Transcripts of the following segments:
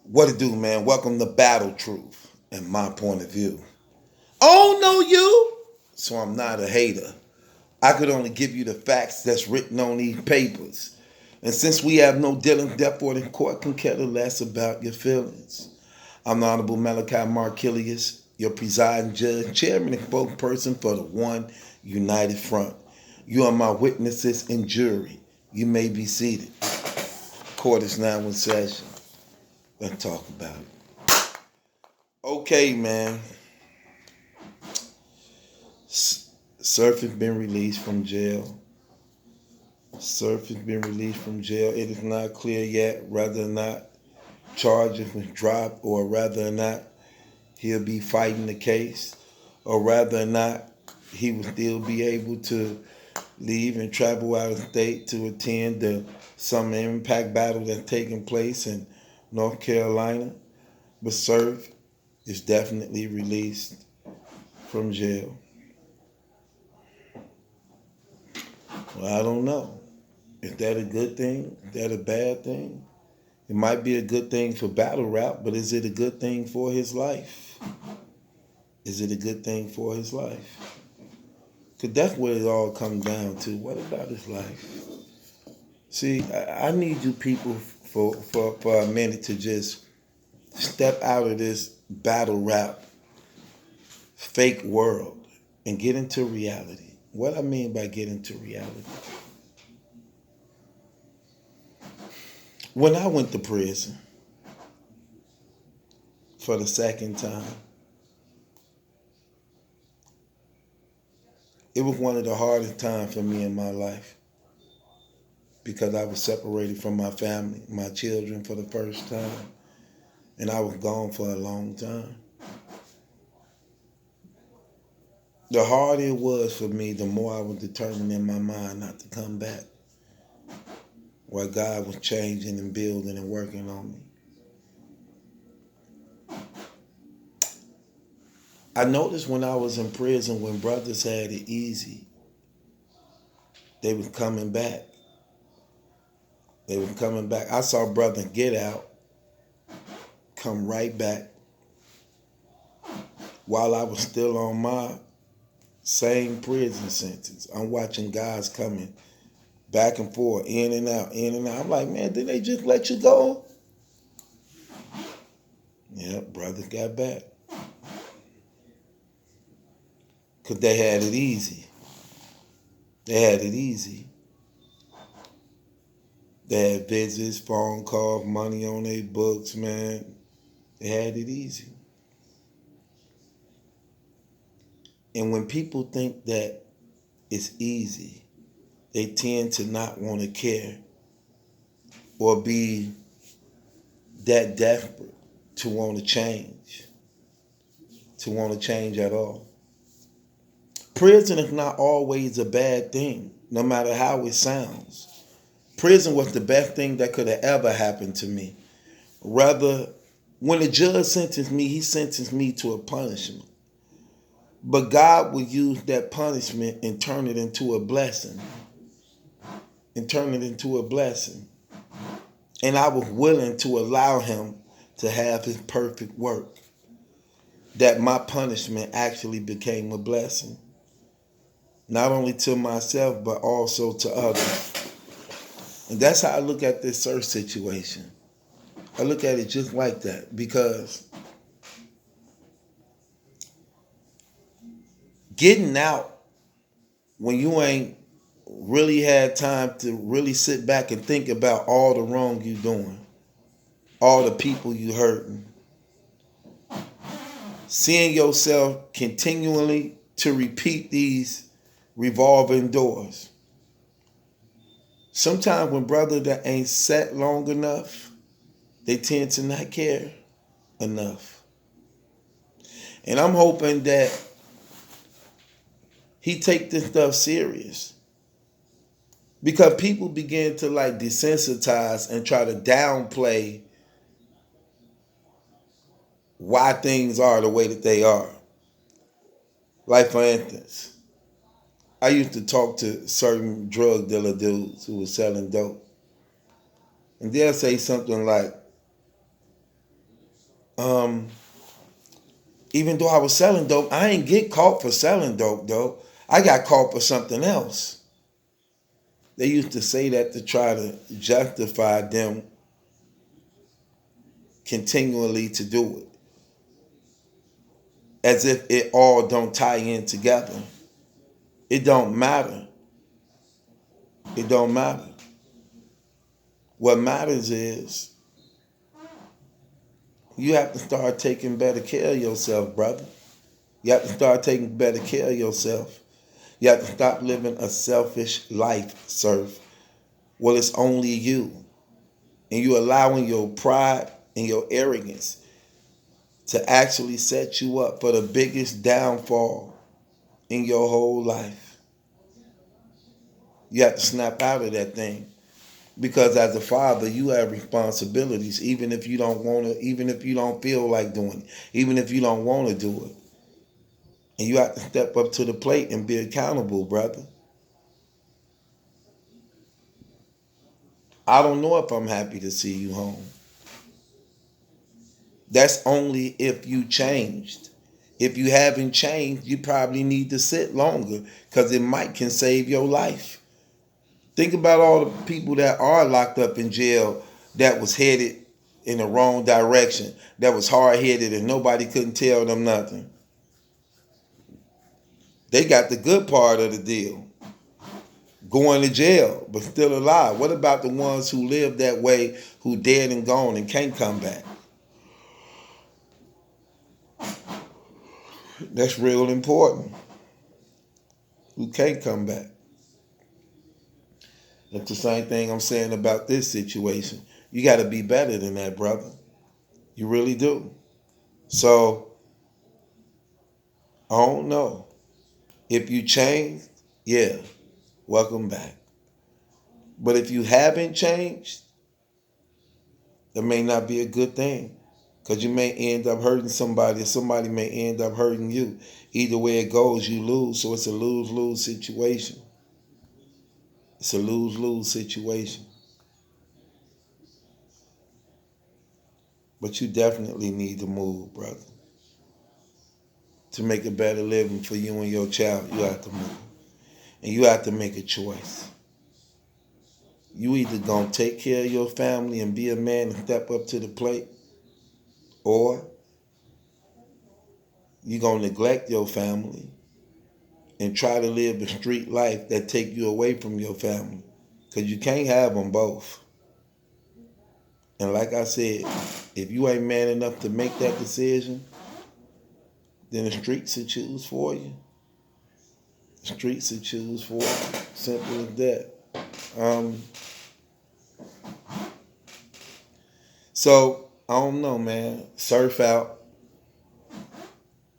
What it do, man? Welcome to Battle Truth and my point of view. I don't know you, so I'm not a hater. I could only give you the facts that's written on these papers. And since we have no dealing, therefore the court can care less about your feelings. I'm the Honorable Malachi Markilius, your presiding judge, chairman, and spokesperson for the One United Front. You are my witnesses and jury. You may be seated. Court is now in session. Let's talk about it. Okay, man. Surf has been released from jail. Surf has been released from jail. It is not clear yet whether or not charges was dropped or whether or not he'll be fighting the case or whether or not he will still be able to leave and travel out of state to attend the Summer Impact battle that's taking place in North Carolina. But Surf is definitely released from jail. Well, I don't know. Is that a good thing? Is that a bad thing? It might be a good thing for battle rap, but is it a good thing for his life? Is it a good thing for his life? Because that's what it all comes down to. What about his life? See, I need you people for a minute to just step out of this battle rap fake world and get into reality. What I mean by get into reality. When I went to prison for the second time, it was one of the hardest times for me in my life because I was separated from my family, my children for the first time, and I was gone for a long time. The harder it was for me, the more I was determined in my mind not to come back. While God was changing and building and working on me. I noticed when I was in prison, when brothers had it easy, they was coming back. They was coming back. I saw brother get out, come right back. While I was still on my same prison sentence, I'm watching guys coming back and forth, in and out, in and out. I'm like, man, did they just let you go? Yep, brothers got back. Because they had it easy. They had it easy. They had visits, phone calls, money on their books, man. They had it easy. And when people think that it's easy, they tend to not want to care or be that desperate to want to change at all. Prison is not always a bad thing, no matter how it sounds. Prison was the best thing that could have ever happened to me. Rather, when the judge sentenced me, he sentenced me to a punishment. But God would use that punishment and turn it into a blessing. And I was willing to allow him to have his perfect work. That my punishment actually became a blessing. Not only to myself, but also to others. And that's how I look at this search situation. I look at it just like that because getting out when you ain't really had time to really sit back and think about all the wrong you doing, all the people you hurting, seeing yourself continually to repeat these revolving doors. Sometimes when brother that ain't sat long enough, they tend to not care enough. And I'm hoping that he take this stuff serious. Because people begin to like desensitize and try to downplay why things are the way that they are. Like for instance, I used to talk to certain drug dealer dudes who were selling dope. And they'll say something like, Um, Even though I was selling dope, I ain't get caught for selling dope though. I got caught for something else. They used to say that to try to justify them continually to do it. As if it all don't tie in together. It don't matter. It don't matter. What matters is you have to start taking better care of yourself, brother. You have to start taking better care of yourself. You have to stop living a selfish life, Surf. Well, it's only you. And you allowing your pride and your arrogance to actually set you up for the biggest downfall in your whole life. You have to snap out of that thing. Because as a father, you have responsibilities, even if you don't want to, even if you don't feel like doing it, even if you don't want to do it. And you have to step up to the plate and be accountable, brother. I don't know if I'm happy to see you home. That's only if you changed. If you haven't changed, you probably need to sit longer because it can save your life. Think about all the people that are locked up in jail that was headed in the wrong direction, that was hard-headed and nobody couldn't tell them nothing. They got the good part of the deal, going to jail, but still alive. What about the ones who live that way, who dead and gone and can't come back? That's real important. Who can't come back. That's the same thing I'm saying about this situation. You got to be better than that, brother. You really do. So, I don't know. If you changed, yeah, welcome back. But if you haven't changed, that may not be a good thing. Because you may end up hurting somebody, or somebody may end up hurting you. Either way it goes, you lose. So it's a lose-lose situation. It's a lose-lose situation. But you definitely need to move, brother. To make a better living for you and your child, you have to move. And you have to make a choice. You either gonna take care of your family and be a man and step up to the plate, or you gonna neglect your family and try to live a street life that take you away from your family. Because you can't have them both. And like I said, if you ain't man enough to make that decision, then the streets will choose for you. The streets will choose for you. Simple as that. So, I don't know, man. Surf out.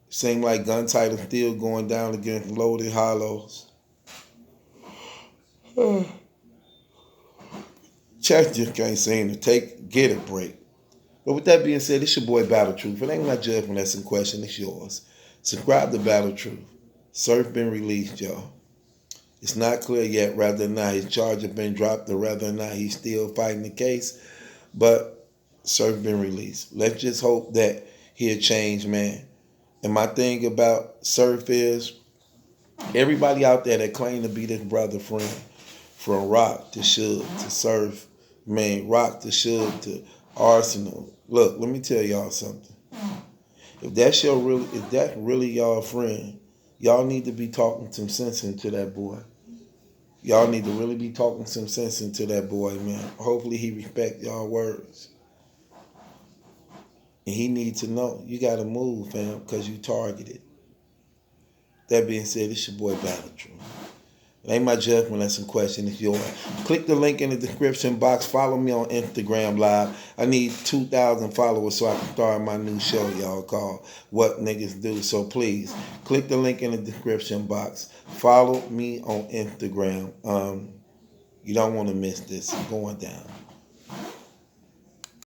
Seem like gun title still going down against Loaded Hollows. Church just can't seem to get a break. But with that being said, it's your boy Battle Truth. It ain't my judgment that's in question, it's yours. Subscribe to Battle Truth. Surf been released, y'all. It's not clear yet whether or not his charge has been dropped or whether or not he's still fighting the case. But Surf been released. Let's just hope that he'll change, man. And my thing about Surf is everybody out there that claim to be this brother friend, from Rock to Suge to Surf, man, Rock to Suge to Arsenal. Look, let me tell y'all something. If that's really y'all friend, y'all need to be talking some sense into that boy. Y'all need to really be talking some sense into that boy, man. Hopefully he respect y'all words. And he needs to know you got to move, fam, because you targeted. That being said, it's your boy Battle Truth. It ain't my judgment that's in question, it's yours. Click the link in the description box. Follow me on Instagram Live. I need 2,000 followers so I can start my new show, y'all, called What Niggas Do. So please, click the link in the description box. Follow me on Instagram. You don't want to miss this. It's going down.